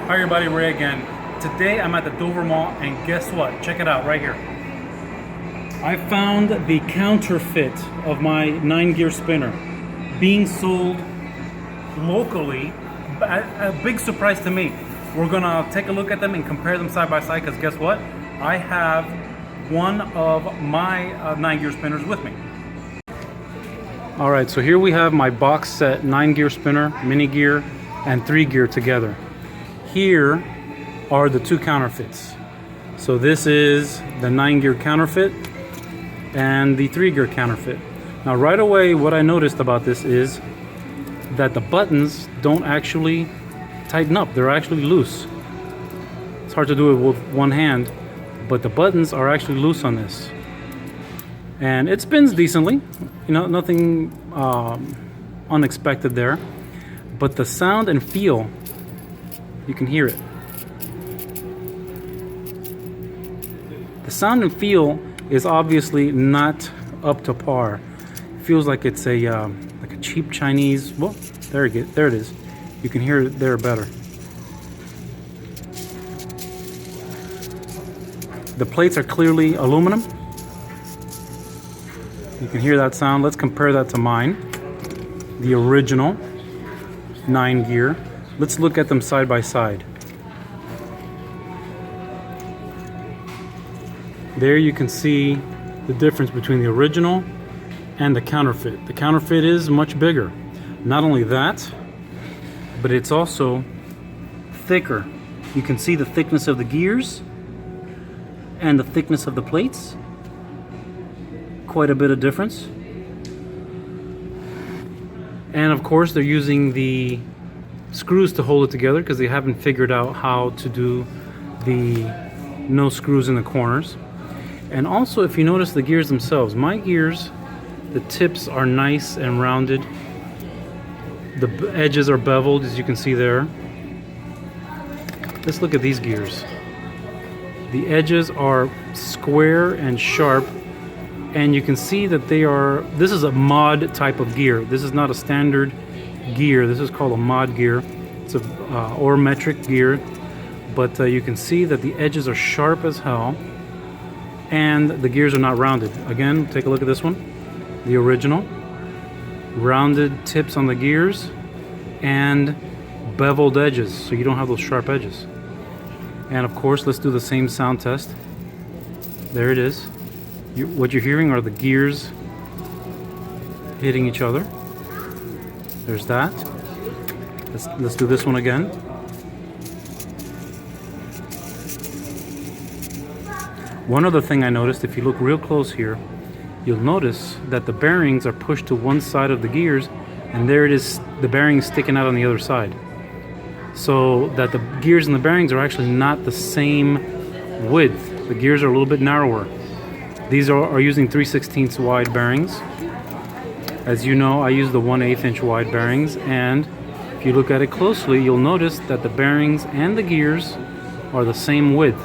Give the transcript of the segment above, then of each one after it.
Hi everybody, Ray again. Today I'm at the Dover Mall and guess what? Check it out right here. I found the counterfeit of my 9-gear spinner being sold locally. A big surprise to me. We're gonna take a look at them and compare them side by side because guess what? I have one of my 9-gear spinners with me. Alright, so here we have my box set 9-gear spinner, mini gear, and 3-gear together. Here are the two counterfeits. So this is the 9-gear counterfeit and the 3-gear counterfeit. Now right away what I noticed about this is that the buttons don't actually tighten up. They're actually loose. It's hard to do it with one hand, but the buttons are actually loose on this. And it spins decently, you know, nothing unexpected there. But the sound and feel, you can hear it. The sound and feel is obviously not up to par. It feels like it's a cheap Chinese. Well, there it is. You can hear it there better. The plates are clearly aluminum. You can hear that sound. Let's compare that to mine, the original 9-gear. Let's look at them side by side. There you can see the difference between the original and the counterfeit. The counterfeit is much bigger. Not only that, but it's also thicker. You can see the thickness of the gears and the thickness of the plates. Quite a bit of difference. And of course they're using the screws to hold it together because they haven't figured out how to do the no screws in the corners. And also if you notice the gears themselves, my gears, the tips are nice and rounded. The edges are beveled, as you can see there. Let's look at these gears. The edges are square and sharp, and you can see that this is a mod type of gear. This is not a standard gear. This is called a mod gear. It's a or metric gear, but you can see that the edges are sharp as hell and the gears are not rounded. Again, take a look at this one, the original. Rounded tips on the gears and beveled edges, so you don't have those sharp edges. And of course, let's do the same sound test. There it is. What you're hearing are the gears hitting each other. There's that. Let's do this one again. One other thing I noticed, if you look real close here, you'll notice that the bearings are pushed to one side of the gears, and there it is, the bearings sticking out on the other side. So that the gears and the bearings are actually not the same width. The gears are a little bit narrower. These are using 3/16 wide bearings. As you know, I use the 1/8 inch wide bearings, and if you look at it closely, you'll notice that the bearings and the gears are the same width,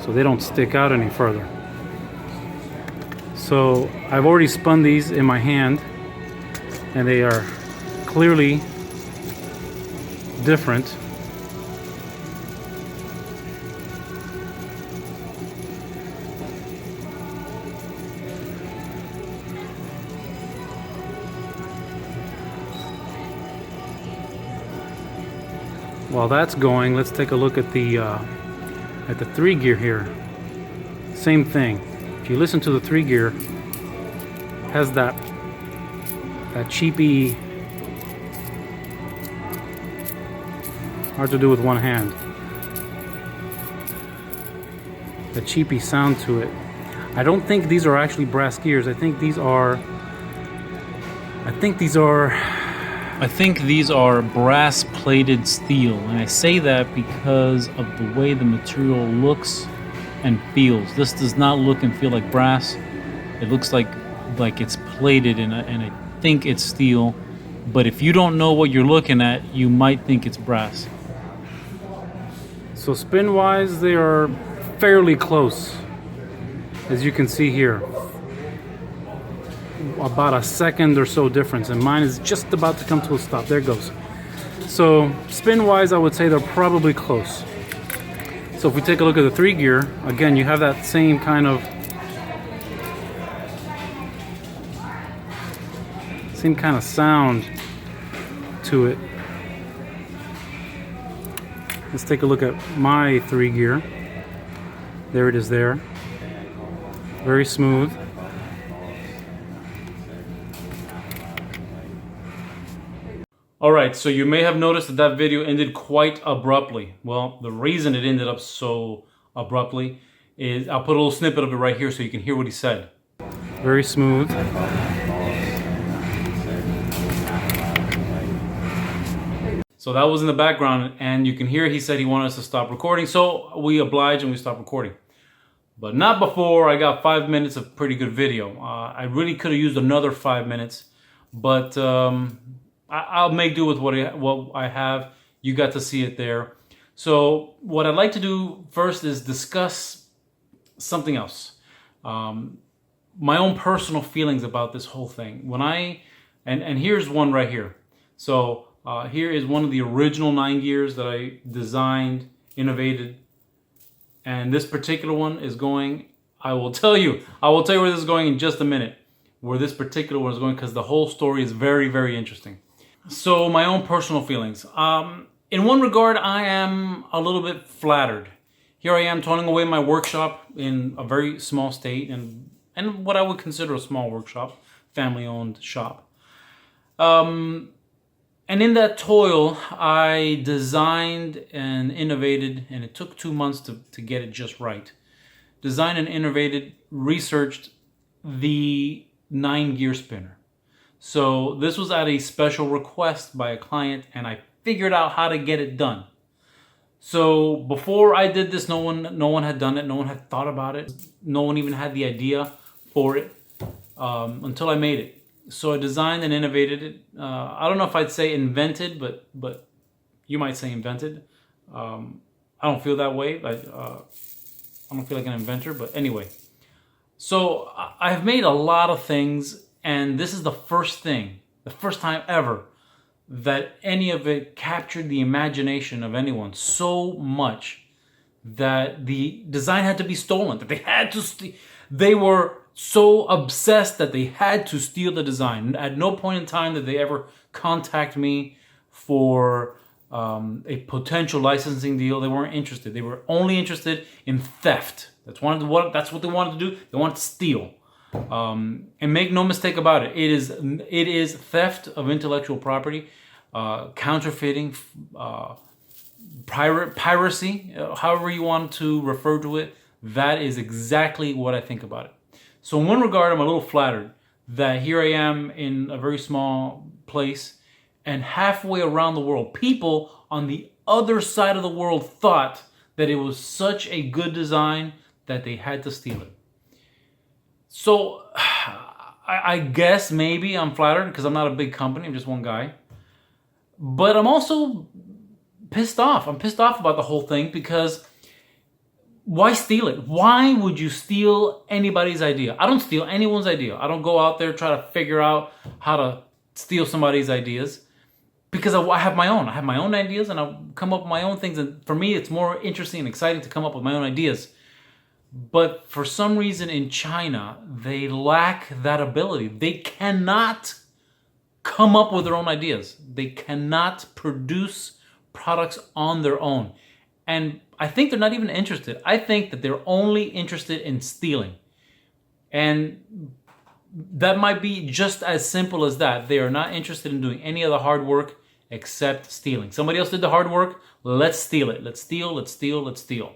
so they don't stick out any further. So I've already spun these in my hand, and they are clearly different. While that's going, let's take a look at the 3-gear here. Same thing. If you listen to the 3-gear, has that cheapy, hard to do with one hand, the cheapy sound to it. I don't think these are actually brass gears. I think these are brass plated steel, and I say that because of the way the material looks and feels. This does not look and feel like brass. It looks like it's plated, and I think it's steel. But if you don't know what you're looking at, you might think it's brass. So spin wise, they are fairly close, as you can see here. About a second or so difference, and mine is just about to come to a stop. There it goes. So spin-wise, I would say they're probably close. So if we take a look at the 3 gear, again, you have that same kind of sound to it. Let's take a look at my 3 gear. There it is there. Very smooth. Alright, so you may have noticed that video ended quite abruptly. Well, the reason it ended up so abruptly is, I'll put a little snippet of it right here so you can hear what he said. Very smooth. So that was in the background, and you can hear he said he wanted us to stop recording, so we obliged and we stopped recording. But not before I got 5 minutes of pretty good video. I really could have used another 5 minutes, but I'll make do with what I have. You got to see it there. So what I'd like to do first is discuss something else. My own personal feelings about this whole thing. And here's one right here. So here is one of the original 9 gears that I designed, innovated. And this particular one is going, I will tell you where this is going in just a minute, where this particular one is going, because the whole story is very, very interesting. So my own personal feelings. In one regard, I am a little bit flattered. Here I am toiling away my workshop in a very small state, and what I would consider a small workshop, family-owned shop. And in that toil, I designed and innovated, and it took 2 months to get it just right. Designed and innovated, researched the 9 gear spinner. So this was at a special request by a client, and I figured out how to get it done. So before I did this, no one had done it, no one had thought about it, no one even had the idea for it until I made it. So I designed and innovated it. I don't know if I'd say invented, but you might say invented. I don't feel that way. I don't feel like an inventor, but anyway. So I've made a lot of things, and this is the first time ever that any of it captured the imagination of anyone so much that the design had to be stolen, that they had to they were so obsessed that they had to steal the design. At no point in time did they ever contact me for a potential licensing deal. They weren't interested. They were only interested in theft. That's what they wanted to do. They wanted to steal. And make no mistake about it. It is theft of intellectual property, counterfeiting, piracy, however you want to refer to it. That is exactly what I think about it. So in one regard, I'm a little flattered that here I am in a very small place, and halfway around the world, people on the other side of the world thought that it was such a good design that they had to steal it. So I guess maybe I'm flattered because I'm not a big company, I'm just one guy. But I'm also pissed off. I'm pissed off about the whole thing because why steal it? Why would you steal anybody's idea? I don't steal anyone's idea. I don't go out there try to figure out how to steal somebody's ideas because I have my own. I have my own ideas and I come up with my own things. And for me, it's more interesting and exciting to come up with my own ideas. But for some reason in China, they lack that ability. They cannot come up with their own ideas. They cannot produce products on their own. And I think they're not even interested. I think that they're only interested in stealing. And that might be just as simple as that. They are not interested in doing any of the hard work except stealing. Somebody else did the hard work. Let's steal it. Let's steal, let's steal, let's steal.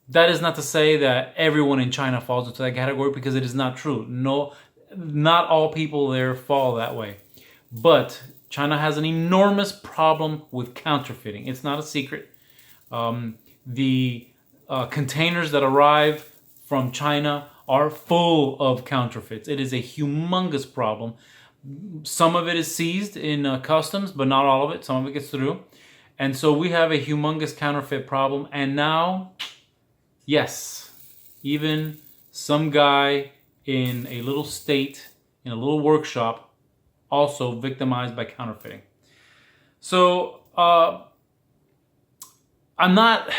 That is not to say that everyone in China falls into that category, because it is not true. No, not all people there fall that way. But China has an enormous problem with counterfeiting. It's not a secret. The containers that arrive from China are full of counterfeits. It is a humongous problem. Some of it is seized in customs, but not all of it. Some of it gets through. And so we have a humongous counterfeit problem. And now, yes, even some guy in a little state, in a little workshop, also victimized by counterfeiting. So I'm not.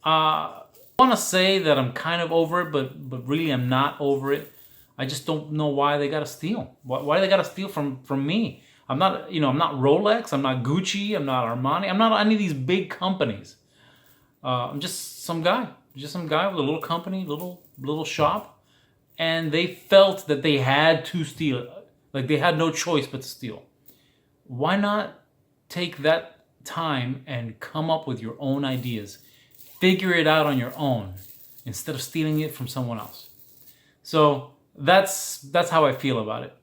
I want to say that I'm kind of over it, but really I'm not over it. I just don't know why they gotta steal. Why they gotta steal from me? I'm not, I'm not Rolex. I'm not Gucci. I'm not Armani. I'm not any of these big companies. I'm just some guy with a little company, little shop, and they felt that they had to steal. Like they had no choice but to steal. Why not take that time and come up with your own ideas? Figure it out on your own instead of stealing it from someone else. So that's how I feel about it.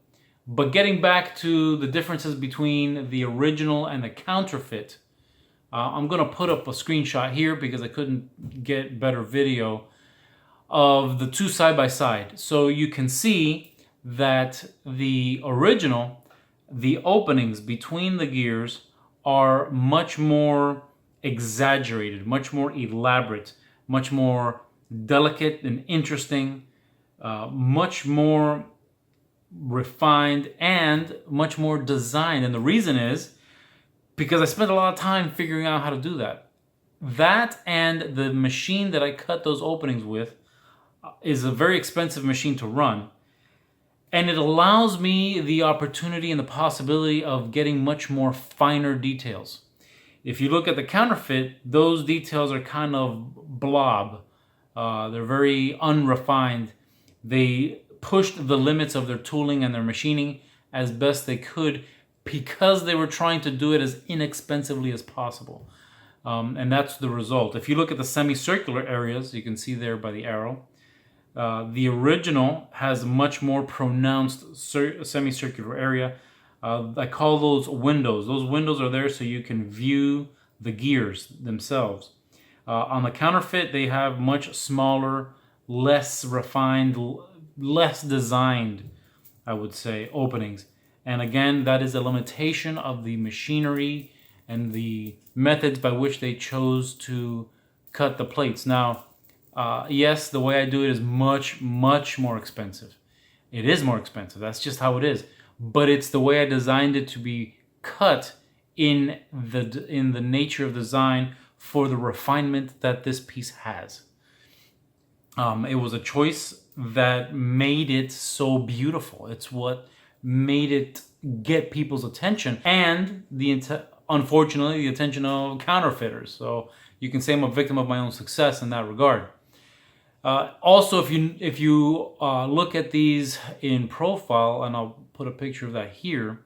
But getting back to the differences between the original and the counterfeit, I'm going to put up a screenshot here because I couldn't get better video of the two side by side. So you can see that the original, the openings between the gears are much more exaggerated, much more elaborate, much more delicate and interesting, much more refined, and much more designed. And the reason is because I spent a lot of time figuring out how to do that. That and the machine that I cut those openings with is a very expensive machine to run. And it allows me the opportunity and the possibility of getting much more finer details. If you look at the counterfeit, those details are kind of blob. They're very unrefined. They pushed the limits of their tooling and their machining as best they could because they were trying to do it as inexpensively as possible. And that's the result. If you look at the semicircular areas, you can see there by the arrow, the original has much more pronounced semicircular area. I call those windows. Those windows are there so you can view the gears themselves. On the counterfeit, they have much smaller, less refined, less designed, I would say, openings. And again, that is a limitation of the machinery and the methods by which they chose to cut the plates. Now, yes, the way I do it is much, much more expensive. It is more expensive. That's just how it is. But it's the way I designed it to be cut in the nature of design for the refinement that this piece has. It was a choice that made it so beautiful. It's what made it get people's attention and unfortunately the attention of counterfeiters. So you can say I'm a victim of my own success in that regard. Also, if you look at these in profile, and I'll put a picture of that here,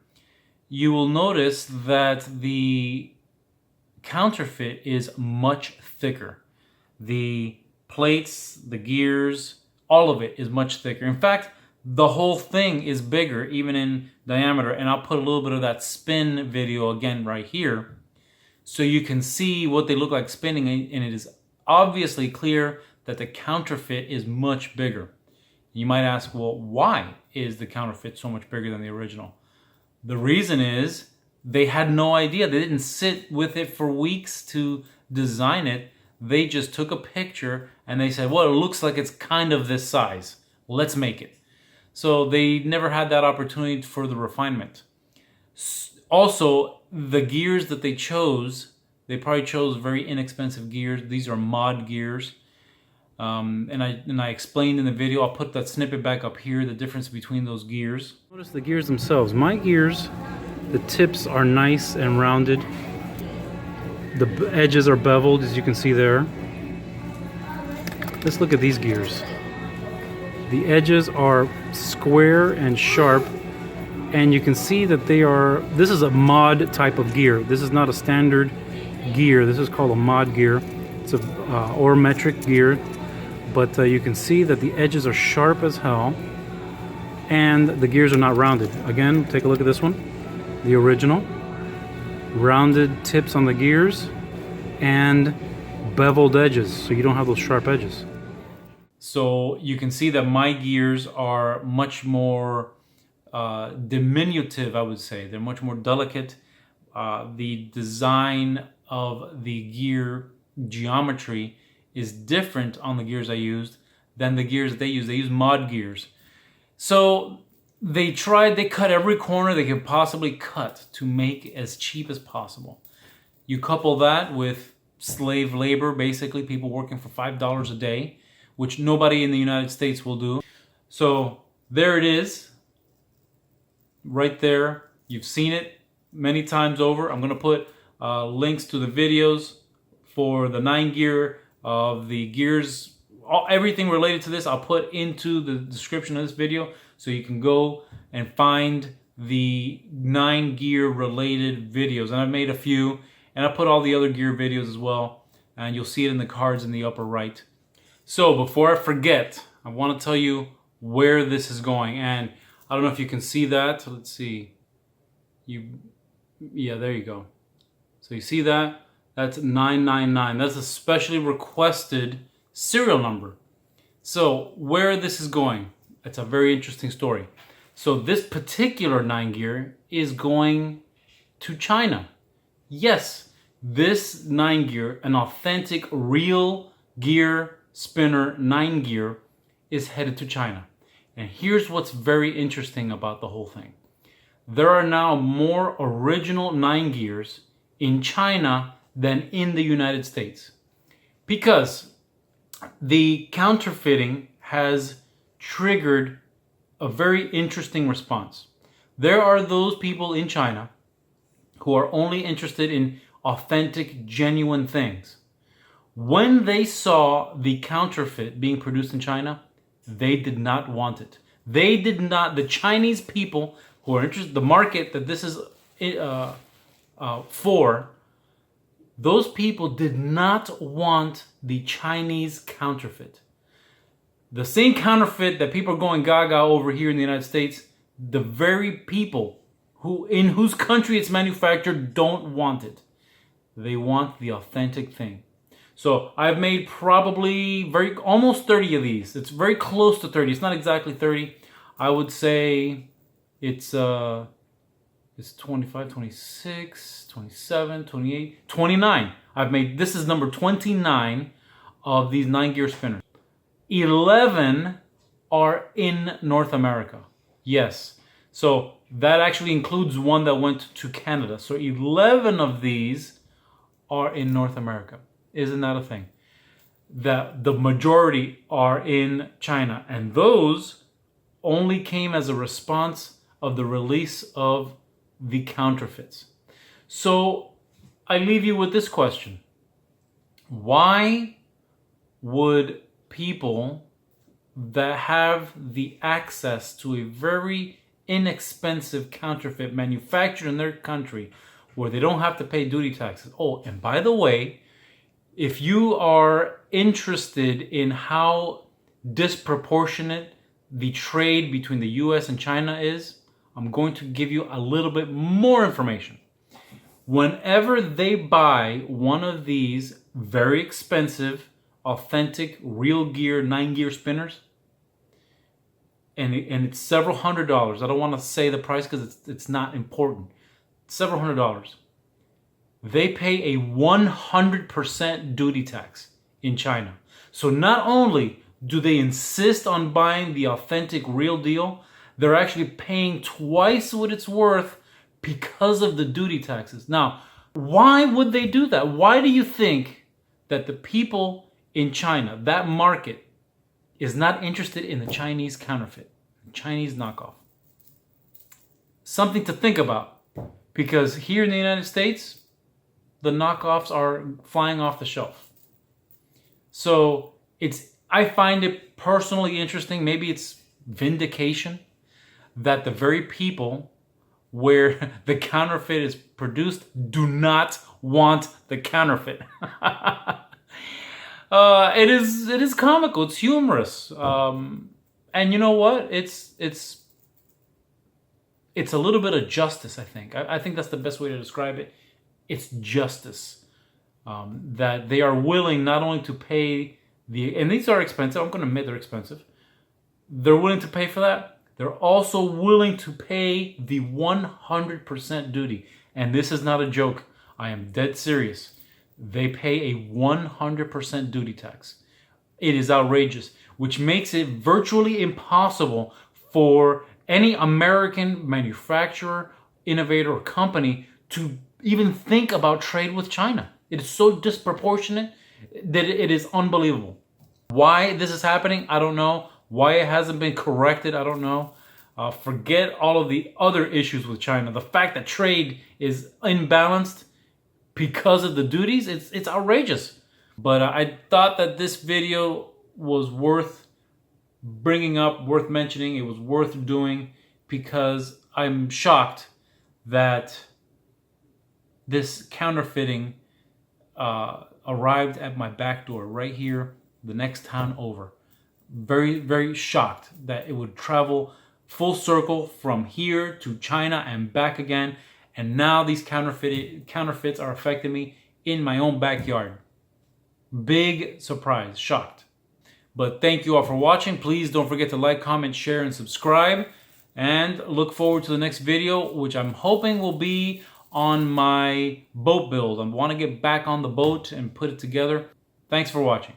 you will notice that the counterfeit is much thicker. The plates, the gears, all of it is much thicker. In fact, the whole thing is bigger, even in diameter. And I'll put a little bit of that spin video again right here, so you can see what they look like spinning. And it is obviously clear that the counterfeit is much bigger. You might ask, well, why is the counterfeit so much bigger than the original? The reason is they had no idea. They didn't sit with it for weeks to design it. They just took a picture and they said, well, it looks like it's kind of this size. Let's make it. So they never had that opportunity for the refinement. Also, the gears that they chose, they probably chose very inexpensive gears. These are mod gears. And I explained in the video, I'll put that snippet back up here, the difference between those gears. Notice the gears themselves. My gears, the tips are nice and rounded. The edges are beveled, as you can see there. Let's look at these gears. The edges are square and sharp, and you can see that this is a mod type of gear. This is not a standard gear. This is called a mod gear. It's a or metric gear, but you can see that the edges are sharp as hell, and the gears are not rounded. Again, take a look at this one, the original. Rounded tips on the gears and beveled edges, so you don't have those sharp edges. So you can see that my gears are much more diminutive, I would say. They're much more delicate. The design of the gear geometry is different on the gears I used than the gears that they use. They use mod gears. So they cut every corner they could possibly cut to make it as cheap as possible. You couple that with slave labor, basically people working for $5 a day, which nobody in the United States will do. So there it is, right there. You've seen it many times over. I'm going to put links to the videos for the 9 gear of the gears, everything related to this I'll put into the description of this video, so you can go and find the 9 gear related videos. And I've made a few, and I'll put all the other gear videos as well, and you'll see it in the cards in the upper right. So before I forget, I want to tell you where this is going, and I don't know if you can see that. Let's see. Yeah, there you go. So you see that? That's 999. That's a specially requested serial number. So where this is going, it's a very interesting story. So this particular 9 gear is going to China. Yes, this 9 gear, an authentic real gear spinner 9 gear, is headed to China. And here's what's very interesting about the whole thing. There are now more original 9 gears in China than in the United States, because the counterfeiting has triggered a very interesting response. There are those people in China who are only interested in authentic, genuine things. When they saw the counterfeit being produced in China, they did not want it. They did not, the Chinese people who are interested, the market that this is for, those people did not want the Chinese counterfeit. The same counterfeit that people are going gaga over here in the United States, the very people in whose country it's manufactured don't want it. They want the authentic thing. So I've made probably almost 30 of these. It's very close to 30. It's not exactly 30. I would say it's 25, 26, 27, 28, 29. I've made, this is number 29 of these 9 gear spinners. 11 are in North America. Yes. So that actually includes one that went to Canada. So 11 of these are in North America. Isn't that a thing? That the majority are in China. And those only came as a response of the release of the counterfeits. So I leave you with this question. Why would people that have the access to a very inexpensive counterfeit manufactured in their country, where they don't have to pay duty taxes? Oh, and by the way, if you are interested in how disproportionate the trade between the US and China is, I'm going to give you a little bit more information. Whenever they buy one of these very expensive, authentic, real gear, 9 gear spinners, and it's several $100s. I don't want to say the price because it's not important. Several $100s. They pay a 100% duty tax in China. So not only do they insist on buying the authentic real deal, they're actually paying twice what it's worth because of the duty taxes. Now, why would they do that? Why do you think that the people in China, that market, is not interested in the Chinese counterfeit, Chinese knockoff? Something to think about, because here in the United States, the knockoffs are flying off the shelf. So I find it personally interesting, maybe it's vindication, that the very people where the counterfeit is produced do not want the counterfeit. It is comical, it's humorous, and you know what? It's a little bit of justice. I think that's the best way to describe it. It's justice, that they are willing not only to pay and these are expensive. I'm going to admit they're expensive. They're willing to pay for that. They're also willing to pay the 100% duty. And this is not a joke. I am dead serious. They pay a 100% duty tax. It is outrageous, which makes it virtually impossible for any American manufacturer, innovator, or company to even think about trade with China. It is so disproportionate that it is unbelievable. Why this is happening, I don't know. Why it hasn't been corrected, I don't know. Forget all of the other issues with China. The fact that trade is imbalanced because of the duties, it's outrageous. But I thought that this video was worth bringing up, worth mentioning. It was worth doing because I'm shocked that this counterfeiting arrived at my back door right here, the next town over. Very, very shocked that it would travel full circle from here to China and back again. And now these counterfeits are affecting me in my own backyard. Big surprise, shocked. But thank you all for watching. Please don't forget to like, comment, share, and subscribe. And look forward to the next video, which I'm hoping will be on my boat build. I want to get back on the boat and put it together. Thanks for watching.